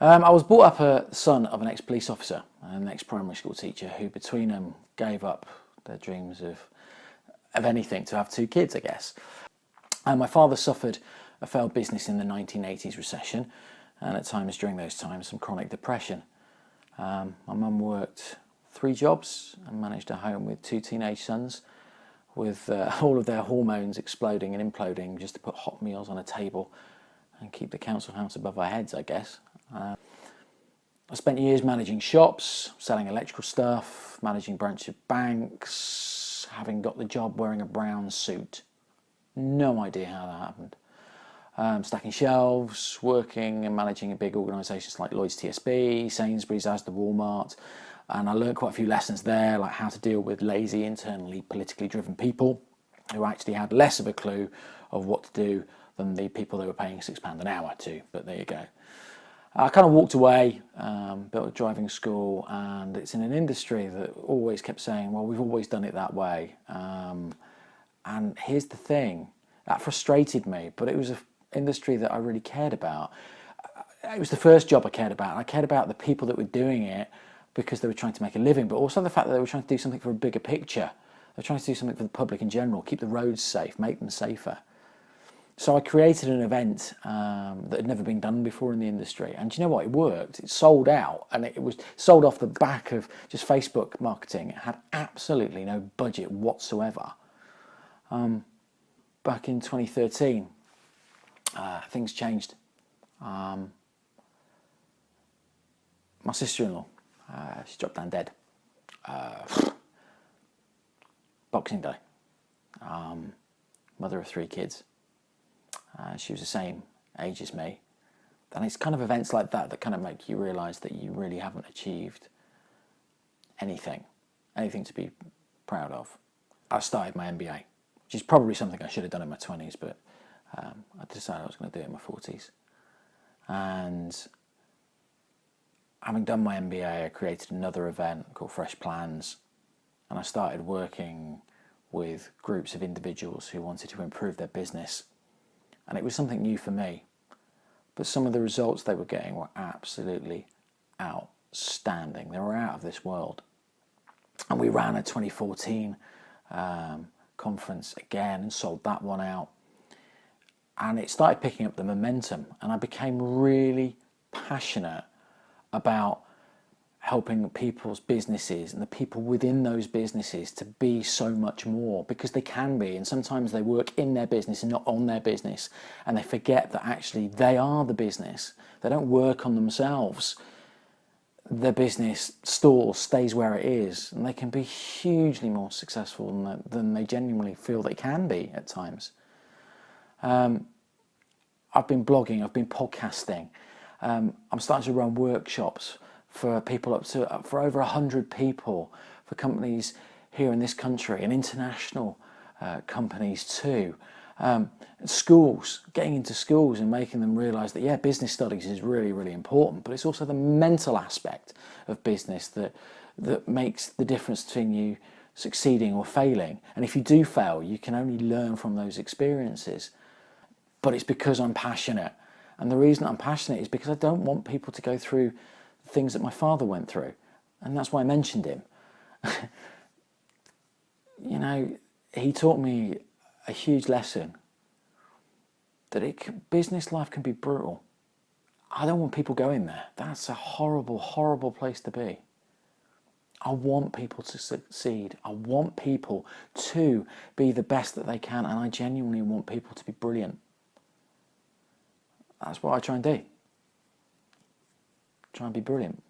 I was brought up a son of an ex-police officer and an ex-primary school teacher who between them gave up their dreams of anything to have two kids, I guess. And my father suffered a failed business in the 1980s recession, and at times during those times some chronic depression. My mum worked 3 jobs and managed a home with 2 teenage sons with all of their hormones exploding and imploding just to put hot meals on a table and keep the council house above our heads, I guess. I spent years managing shops, selling electrical stuff, managing branches of banks, having got the job wearing a brown suit. No idea how that happened. Stacking shelves, working and managing big organisations like Lloyd's TSB, Sainsbury's, Asda, Walmart. And I learned quite a few lessons there, like how to deal with lazy, internally politically driven people who actually had less of a clue of what to do than the people they were paying £6 an hour to. But there you go. I kind of walked away, built a driving school, and it's in an industry that always kept saying, well, we've always done it that way. And here's the thing, that frustrated me, but it was an industry that I really cared about. It was the first job I cared about. I cared about the people that were doing it because they were trying to make a living, but also the fact that they were trying to do something for a bigger picture. They were trying to do something for the public in general, keep the roads safe, make them safer. So I created an event that had never been done before in the industry. And do you know what? It worked. It sold out. And it was sold off the back of just Facebook marketing. It had absolutely no budget whatsoever. Back in 2013, things changed. My sister-in-law, she dropped down dead. Boxing Day. Mother of 3 kids. She was the same age as me. And it's kind of events like that that kind of make you realise that you really haven't achieved anything to be proud of. I started my MBA, which is probably something I should have done in my 20s, but I decided I was going to do it in my 40s. And having done my MBA, I created another event called Fresh Plans, and I started working with groups of individuals who wanted to improve their business. And it was something new for me, but some of the results they were getting were absolutely outstanding. They were out of this world. And we ran a 2014 conference again and sold that one out. And it started picking up the momentum, and I became really passionate about helping people's businesses and the people within those businesses to be so much more, because they can be, and sometimes they work in their business and not on their business, and they forget that actually they are the business. They don't work on themselves. Their business stalls, stays where it is, and they can be hugely more successful than they genuinely feel they can be at times. I've been blogging, I've been podcasting, I'm starting to run workshops for people for over 100 people, for companies here in this country and international companies too. Schools, getting into schools and making them realise that, yeah, business studies is really, really important, but it's also the mental aspect of business that makes the difference between you succeeding or failing. And if you do fail, you can only learn from those experiences. But it's because I'm passionate. And the reason I'm passionate is because I don't want people to go through things that my father went through, and that's why I mentioned him. You know, he taught me a huge lesson that business life can be brutal. I don't want people going there. That's a horrible, horrible place to be. I want people to succeed. I want people to be the best that they can, and I genuinely want people to be brilliant. That's what I try and do. Try and be brilliant.